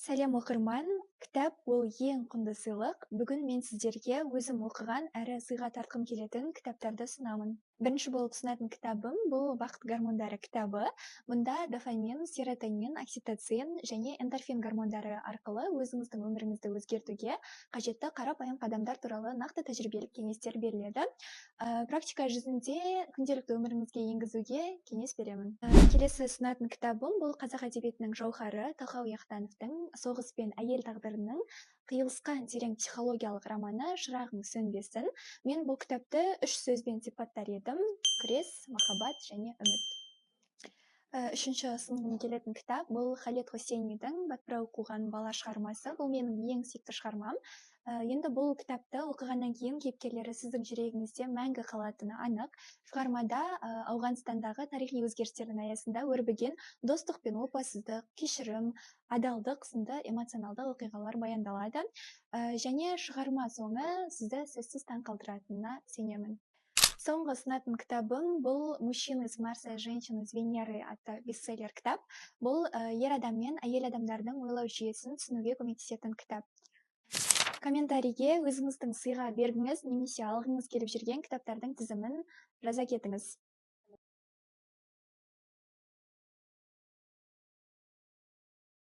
Сәлем оқырман, кітап ол ең құнды сыйлық. Бүгін мен сіздерге өзім оқыған әрі сыйға тартқым келетін кітаптарды ұсынамын. Бірінші болып ұсынатын кітабым бұл бақыт гормондары кітабы. Мұнда дофамин, серотонин, окситоцин және эндорфин гормондары арқылы өзіңіздің өміріңізді өзгертуге қажетті қарапайым қадамдар туралы нақты тәжірибелік кеңестер беріледі. Практика жүзінде күнделікті өміріңізге енгізуге кеңес беремін. Келесі ұсынатын кітабым бұл қазақ әдебиетінің жауһары Талғат Яхтановтың «Соғыс пен әйел тағдырының» қиылысқан терең психологиялық романы «Шырағың сөнбесін». Мен бұл кітапты 3 сөзбен сипаттар едім: күрес, махаббат және үміт. Үшінші ұсынғым келетін кітап бұл Халед Хоссейнидің «Батпырау қуған бала» шығармасы. Бұл менің ең сүйікті шығармам. Енді бұл кітапты оқығаннан кейін кейіпкерлері сіздің жүрегіңізде мәңгі қалатыны анық. Шығармада Ауғанстандағы тарихи өзгерістердің аясында өрбіген достық пен опасыздық, кешірім, адалдық сынды эмоционалды оқиғалар баяндалады. Және шығарма соңы сізді сөзсіз таң қалдыратынына сенемін. Соңғы ұсынатын кітабым бұл «Мужчины с Марса, женщины с Венеры» атты бестселлер кітап. Бұл ер адам мен әйел адамдардың ойлау жүйесін түсінуге көмектесетін кітап. Комментарийге өзіңіздің сыйға бергіңіз немесе алғыңыз келіп жүрген кітаптардың тізімін жаза кетіңіз.